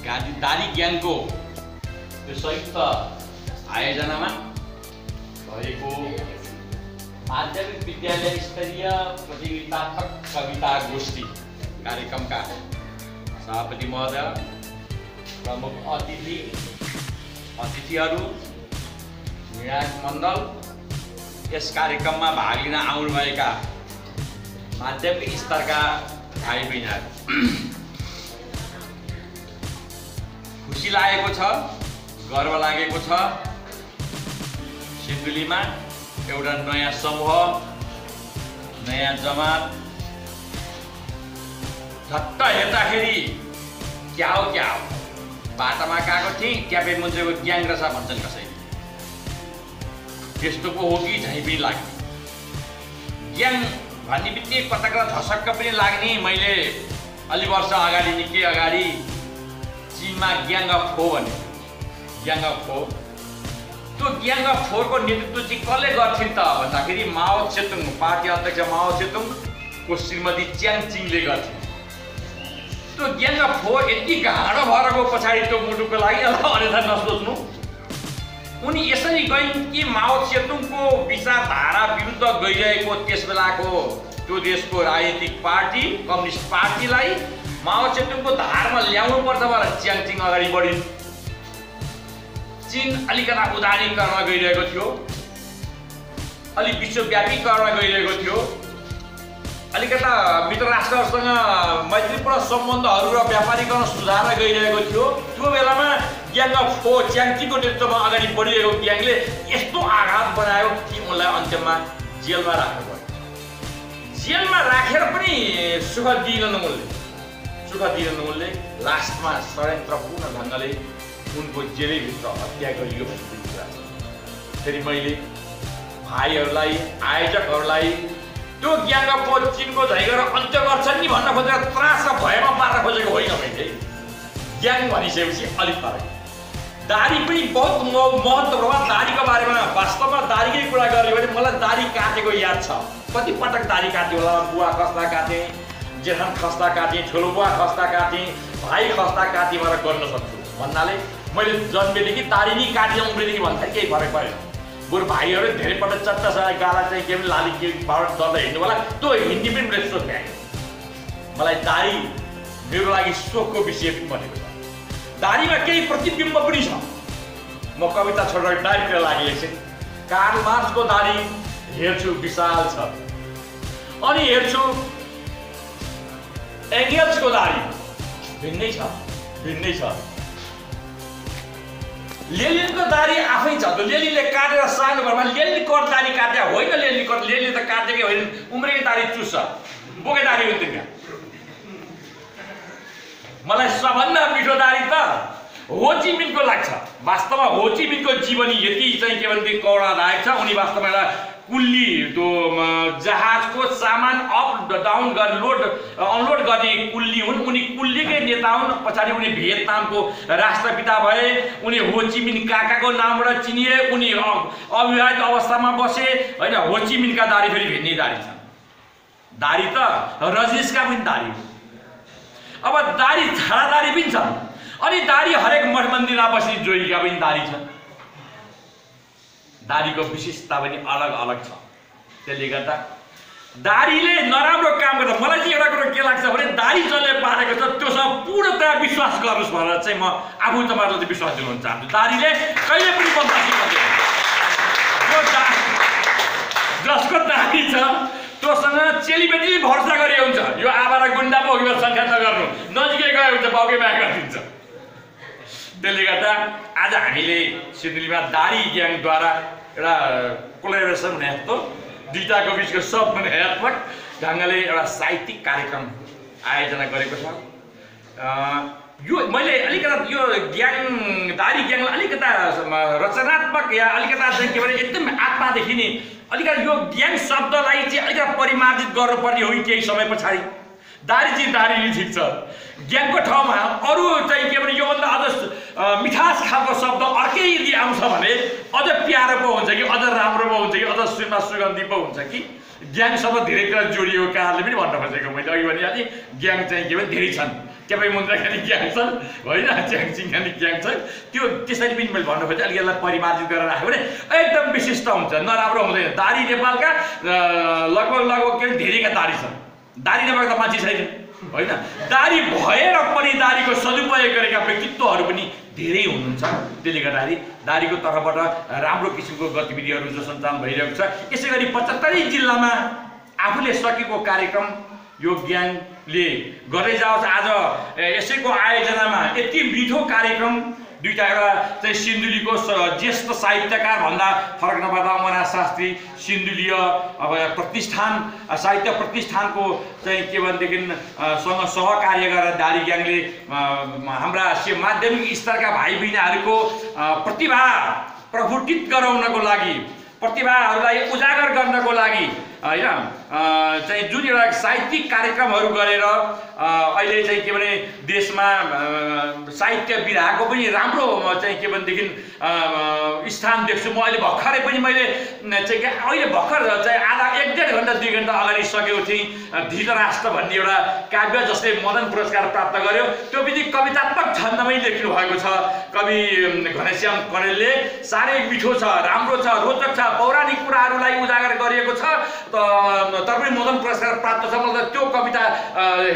दारी ग्याङको यो संयुक्त आयोजनामा भएको माध्यमिक विद्यालय स्तरीय प्रतियोगितात्मक कविता गोष्ठी कार्यक्रमका सभापति महोदय, प्रमुख अतिथिहरू, निर्णायक मण्डल, यस कार्यक्रममा भाग लिन आउनुभएका माध्यमिक स्तरका भाइ बहिनीहरू, खुसी लागेको छ, गर्व लागेको छ। सिन्धुलीमा एउटा नयाँ समूह, नयाँ जमात, झट्ट हेर्दाखेरि क्या हो बाटामा गएको थिएँ क्यापे मुन्जेको ग्याङ रहेछ भन्छन् कसैले। त्यस्तो पो हो कि झैँ पनि लाग्यो। ग्याङ भन्ने बित्तिकै कता झसक्क पनि लाग्ने। मैले अलि वर्ष अगाडि, निकै अगाडि चीनमा ग्याङ अफ फो भन्ने, ग्याङ अफ फो, त्यो ग्याङ अफ फोरको नेतृत्व चाहिँ कसले गर्थिन् त भन्दाखेरि माओ सेतुङ, पार्टी अध्यक्ष माओ सेतुङको श्रीमती च्याङ चिङले गर्थिन्। त्यो ग्याङ अफ फोर यति गाढो भएर गयो पछाडि त्यो मुटुको लागि, अन्यथा नसोच्नु। उनी यसरी गइन् कि माओ सेतुङको विचारधारा विरुद्ध गइरहेको त्यस बेलाको त्यो देशको राजनीतिक पार्टी कम्युनिस्ट पार्टीलाई माओ सेतुङको धारमा ल्याउनु पर्छ भनेर च्याङ चिङ अगाडि बढिन्। चीन अलिकता उदारीकरण गइरहेको थियो, अलि विश्वव्यापीकरण गइरहेको थियो, अलिकता मित्र राष्ट्रहरूसँग मैत्रीपूर्ण सम्बन्धहरू र व्यापारीकरण सुधार्न गइरहेको थियो। त्यो बेलामा ग्याङ अफ फो च्याङचीको नेतृत्वमा अगाडि बढिरहेको ग्याङले यस्तो आघात बनायो कि उनलाई अन्त्यमा जेलमा राख्नु पर्यो। जेलमा राखेर पनि सुख दिएनन् उनले। लास्टमा षड्यन्त्रपूर्ण ढङ्गले उनको जेलैभित्र हत्या गरियो भन्ने कुरा छ। फेरि मैले भाइहरूलाई, आयोजकहरूलाई त्यो ग्याङ अफ फो चीनको झैँ गरेर अन्त्य गर्छन् नि भन्न खोजेर त्रास भयमा पार्न खोजेको होइन। मैले ग्याङ भनिसकेपछि अलिक फरक। दारी पनि बहुत महत्त्वपूर्ण। दारीको बारेमा वास्तवमा दारीकै कुरा गर्ने भने मलाई दारी काटेको याद छ। कति पटक दारी काट्यो होला। बुवा खस्ता काटेँ, जेठान खस्ता काटेँ, ठुलो बुवा खस्ता काटेँ, भाइ खस्ता काटेँ भनेर गर्न सक्छु भन्नाले मैले जन्मेदेखि दारी नै काटेँ उम्रेदेखि भन्दाखेरि केही फरक परेन। बरु भाइहरू धेरै पटक चट्टासँग गाला चाहिँ के पनि लाली के बाटो गर्दा हिँड्नु होला, त्यो हिन्दी पनि मैले सोध्थेँ। मलाई दारी मेरो लागि सोखको विषय पनि बनेको छ। दारीमा केही प्रतिबिम्ब पनि छ। म कविता छोडेर दारीतिर लागेँ एकछिन। कार्ल मार्क्सको दारी हेर्छु विशाल छ, अनि हेर्छु एङ्गल्सको दारी भिन्नै छ। लेनिनको दारी आफै छ। लेनिनले काटेर सानो घरमा लेनिन कट दारी काटे होइन। लेनिन त काटेकै होइन, उम्रेकै दारी चुस्छ, बोके दारी हो तिनका। मलाई सबभन्दा मिठो दारी त होचिमिनको लाग्छ। वास्तवमा होचिमिनको जीवनी यति चाहिँ के भने करुणादायक छ। उनी वास्तवमा एउटा कुल्ली, त्यो जहाजको सामान अप डाउन अनलोड गर्ने कुल्ली हुन्। उनी कुल्लीकै नेता हुन्। पछाडि उनी भियतनामको राष्ट्रपिता भए। उनी होचिमिन काकाको नामबाट चिनिए। उनी अविवाहित अवस्थामा बसे होइन। होचिमिनका दारी फेरि भिन्नै दारी छन्। दारी त रजनीशका पनि दारी हो। अब दारी झाडादारी पनि छन्, अनि दारी हरेक मठ मन्दिरमा बस्ने जोगीका पनि दारी छन्। दारीको विशेषता पनि अलग अलग छ। त्यसले गर्दा दारीले नराम्रो काम गर्दा मलाई चाहिँ एउटा कुरो के लाग्छ भने दारी जसले पारेको छ त्योसँग पूर्णतया विश्वास गर्नुहोस् भनेर चाहिँ म आफू तपाईँहरूलाई चाहिँ विश्वास दिलाउन चाहन्छु। दारीले कहिले पनि बदमासी गर्दैन। जसको दारी छ त्योसँग चेलीबेटी भरोसा गरे हुन्छ। यो आवारा गुन्डा पो सङ्ख्या नगर्नु, नजिकै गयो हुन्छ बाउकै बिहा गरिदिन्छ। त्यसले गर्दा आज हामीले सिन्धुलीमा दारी ग्याङद्वारा एउटा कोलाबोरेसन हुने जस्तो दुईटाको बिचको समन्वयात्मक ढङ्गले एउटा साहित्यिक कार्यक्रम आयोजना गरेको छ। यो मैले अलिकता यो दारी ग्याङलाई अलिकता रचनात्मक या अलिकता चाहिँ के भने एकदम आत्मादेखि नि अलिकति यो ग्याङ शब्दलाई चाहिँ अलिकति परिमार्जित गर्नुपर्ने हो कि केही समय पछाडि। दारी चाहिँ दारी नै ठिक छ। ग्याङको ठाउँमा अरू चाहिँ के भने योभन्दा अझ मिठास खालको शब्द अर्कै यदि आउँछ भने अझ प्यारो पो हुन्छ कि अझ राम्रो पो हुन्छ कि अझ सुगन्धी पो हुन्छ कि ग्याङ शब्द धेरै कुरा जोडिएको कारणले पनि भन्न खोजेको मैले अघि भने ग्याङ चाहिँ के भने धेरै छन्। केपै मुन्द्रा खाने ग्याङ छन् होइन, च्याङसिङ खाने ग्याङ छन्। त्यो त्यसरी पनि मैले भन्नु खोजेँ, अलिक यसलाई परिमार्जित गरेर राख्यो भने एकदम विशिष्ट हुन्छ, नराम्रो हुँदैन। दारी नेपालका लगभग के धेरैका दारी छन्, दारी नेपालका मान्छे छैन होइन, दारी भएर पनि दारीको सदुपयोग गरेका व्यक्तित्वहरू पनि धेरै हुनुहुन्छ। त्यसले गर्दाखेरि दारीको तर्फबाट राम्रो किसिमको गतिविधिहरू जो सञ्चालन भइरहेको छ। यसै गरी 75 जिल्लामा आफूले सकेको कार्यक्रम यो ग्याङले गर्दै जाओस्। आज यसैको आयोजनामा यति मिठो कार्यक्रम, दुईटा, एउटा चाहिँ सिन्धुलीको ज्येष्ठ साहित्यकार भन्दा फरक नपर्दा अमरनाथ शास्त्री सिन्धुलीय अब प्रतिष्ठान साहित्य प्रतिष्ठानको चाहिँ के भनेदेखि सँग सहकार्य गरेर दारी ग्याङले हाम्रा माध्यमिक स्तरका भाइ बहिनीहरूको प्रतिभा प्रफुल्लित गराउनको लागि, प्रतिभाहरूलाई उजागर गर्नको लागि होइन चाहिँ जुन एउटा साहित्यिक कार्यक्रमहरू गरेर अहिले चाहिँ के भने देशमा साहित्य विधाको पनि राम्रो चाहिँ के भनेदेखि स्थान देख्छु। म अहिले भर्खरै पनि मैले चाहिँ अहिले भर्खर चाहिँ आधा 1-1.5 घन्टा 2 घन्टा अगाडि सकेको थिएँ धृतराष्ट्र भन्ने एउटा काव्य जसले मदन पुरस्कार प्राप्त गर्यो। त्यो पनि कवितात्मक छन्दमै लेख्नु भएको छ कवि घनश्याम कणेलले। साह्रै मिठो छ, राम्रो छ, रोचक छ, पौराणिक कुराहरूलाई उजागर गरिएको छ। तर पनि मदन पुरस्कार प्राप्त छ। मतलब त्यो कविता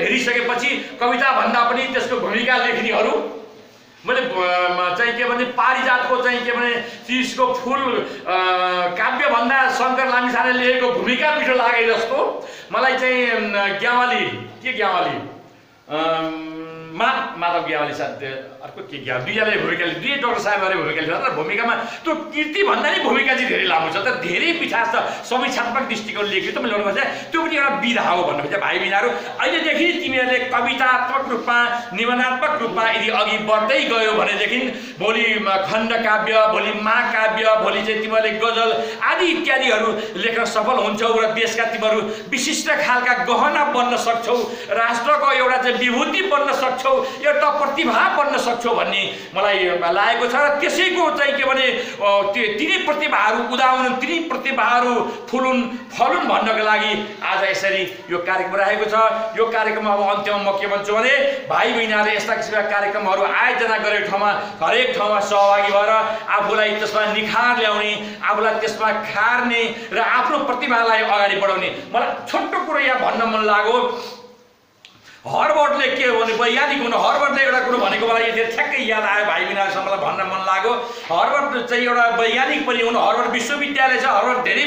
हेरिसकेपछि कविता भन्दा पनि त्यसको भूमिका लेख्नेहरू मैले चाहिँ के भने पारिजातको चाहिँ के भने चिजको फुल काव्य भन्दा शङ्कर लामिछाने लेखेको भूमिका मिठो लागे जस्तो मलाई चाहिँ ग्यावाली माधव ग्यावाली साथ अर्को के ग्या दुईजनाले भूमिका दुई डाक्टर साहेबहरूले भूमिका लिन्छ तर भूमिकामा त्यो कृति भन्दा नि भूमिका चाहिँ धेरै लामो छ। तर धेरै मिठास छ, समीक्षात्मक दृष्टिकोण लेख्यो त मैले भन्नु खोजेँ त्यो पनि एउटा विधा हो भन्नु खोजेँ। भाइ बहिनीहरू अहिलेदेखि तिमीहरूले कवितात्मक रूपमा निबन्धात्मक रूपमा यदि अघि बढ्दै गयो भनेदेखि भोलि खण्डकाव्य, भोलि महाकाव्य, भोलि चाहिँ तिमीहरूले गजल आदि इत्यादिहरू लेख्न सफल हुन्छौ र देशका तिमीहरू विशिष्ट खालका गहना बन्न सक्छौ, राष्ट्रको एउटा चाहिँ विभूति बन्न सक्छौ, एउटा प्रतिभा बन्न सक्छौ भन्ने मलाई लागेको छ। र त्यसैको चाहिँ के भने तिनी प्रतिभाहरू उदाउन, तिनी प्रतिभाहरू फुलुन् फलुन् भन्नको लागि आज यसरी यो कार्यक्रम राखेको छ। यो कार्यक्रम अब अन्त्यमा म के भन्छु भने भाइ बहिनीहरूले यस्ता किसिमका कार्यक्रमहरू आयोजना गरेको ठाउँमा हरेक ठाउँमा सहभागी भएर आफूलाई त्यसमा निखार ल्याउने, आफूलाई त्यसमा खार्ने र आफ्नो प्रतिभालाई अगाडि बढाउने। मलाई छोटो कुरो यहाँ भन्न मन लाग्यो, हर्बर्टले के भने वैज्ञानिक हुनु, हर्बर्टले एउटा कुरो भनेको मलाई ठ्याक्कै याद आयो भाइ बहिनीहरूसँग भन्न मन लाग्यो। हर्बर्ट चाहिँ एउटा वैज्ञानिक पनि हुनु, हर्बर्ट विश्वविद्यालय छ, हर्बर्ट धेरै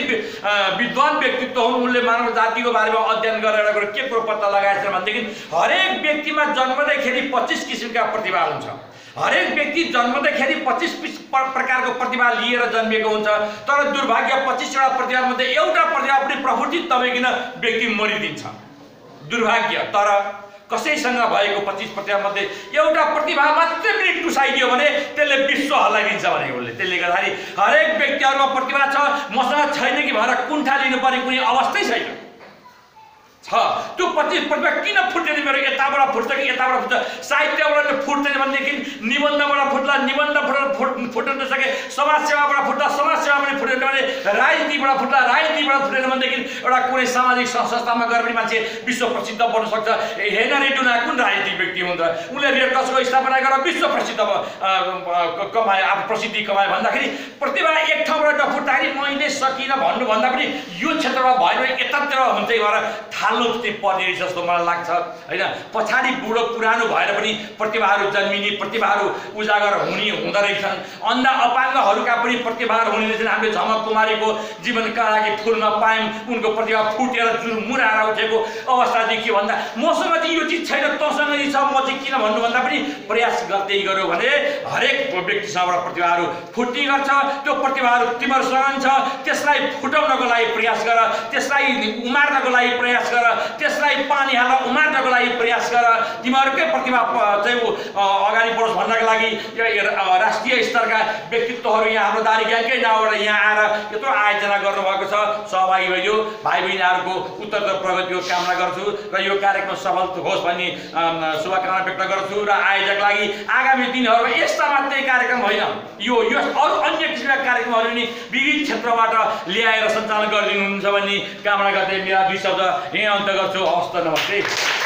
विद्वान व्यक्तित्व हुन्। उनले मानव जातिको बारेमा अध्ययन गरेर एउटा के कुरो पत्ता लगाएको छ भनेदेखि हरेक व्यक्तिमा जन्मदैखेरि 25 किसिमका प्रतिभा हुन्छ। हरेक व्यक्ति जन्मदैखेरि 25 प्रकारको प्रतिभा लिएर जन्मिएको हुन्छ। तर दुर्भाग्य 25वटा प्रतिभामध्ये एउटा प्रतिभा पनि प्रफुल्लित नभइकन व्यक्ति मरिदिन्छ, दुर्भाग्य। तर कसैसँग भएको 25 प्रतिभामध्ये एउटा प्रतिभा मात्रै पनि टुसाइदियो भने त्यसले विश्व हल्लाइदिन्छ भनेको उसले। त्यसले गर्दाखेरि हरेक व्यक्तिहरूमा प्रतिभा छ, मसँग छैन कि भनेर कुण्ठा लिनुपर्ने कुनै अवस्थै छैन छ। त्यो 25 प्रतिभा किन फुट्दैन, मेरो यताबाट फुट्छ कि यताबाट फुट्छ, साहित्यबाट फुट्दैन भनेदेखि निबन्धबाट फुट्ला, निबन्धबाट फुट्न नसके समाजसेवाबाट फुट्ला, समाजसेवा पनि फुटेन भने राजनीतिबाट फुट्ला, राजनीतिबाट फुटेन भनेदेखि एउटा कुनै सामाजिक संस्थामा गएर पनि मान्छे विश्व प्रसिद्ध बन्न सक्छ। हेनरी डुना कुन राजनीतिक व्यक्ति हुन्छ, उनले रेड क्रसको स्थापना गरेर विश्व प्रसिद्ध कमाए, आफू प्रसिद्धि कमाए। भन्दाखेरि प्रतिभा एक ठाउँबाट नफुट्दाखेरि मैले सकिनँ भन्नुभन्दा पनि यो क्षेत्रमा भयो भने यतातिर हुन्छ भएर पर्ने रहेछ जस्तो मलाई लाग्छ होइन। पछाडि बुढो पुरानो भएर पनि प्रतिभाहरू जन्मिने, प्रतिभाहरू उजागर हुने हुँदो रहेछन्। अन्धा अपाङ्गहरूका पनि प्रतिभाहरू हुने रहेछन्। हामीले झमक कुमारीको जीवनका लागि फुल्न पायौँ, उनको प्रतिभा फुटेर जुन मुराएर उठेको अवस्था देखियो भन्दा मसँग चाहिँ यो चिज छैन, तँसँग चाहिँ छ, म चाहिँ किन भन्नुभन्दा पनि प्रयास गर्दै गऱ्यो भने हरेक व्यक्तिसँगबाट प्रतिभाहरू फुट्ने गर्छ। त्यो प्रतिभाहरू तिमीहरूसँग छ, त्यसलाई फुटाउनको लागि प्रयास गर, त्यसलाई उमार्नको लागि प्रयास गर, त्यसलाई पानी हालेर उमार्नको लागि प्रयास गर। तिमीहरूकै प्रतिभा चाहिँ अगाडि बढोस् भन्नको लागि राष्ट्रिय स्तरका व्यक्तित्वहरू यहाँ हाम्रो दारी ग्याङकै नाउँबाट यहाँ आएर यत्रो आयोजना गर्नुभएको छ। सहभागी भयो भाइ बहिनीहरूको उत्तरोत्तर प्रगतिको कामना गर्छु र यो कार्यक्रम सफल होस् भन्ने शुभकामना व्यक्त गर्छु। र आयोजकलाई आगामी दिनहरूमा यस्ता मात्रै कार्यक्रम होइन, यो अरू अन्य किसिमका कार्यक्रमहरू पनि विविध क्षेत्रबाट ल्याएर सञ्चालन गरिदिनुहुन्छ भन्ने कामना गर्दै मेरा 2 शब्द यहाँ अन्त गर्छु। हवस् त, नमस्ते।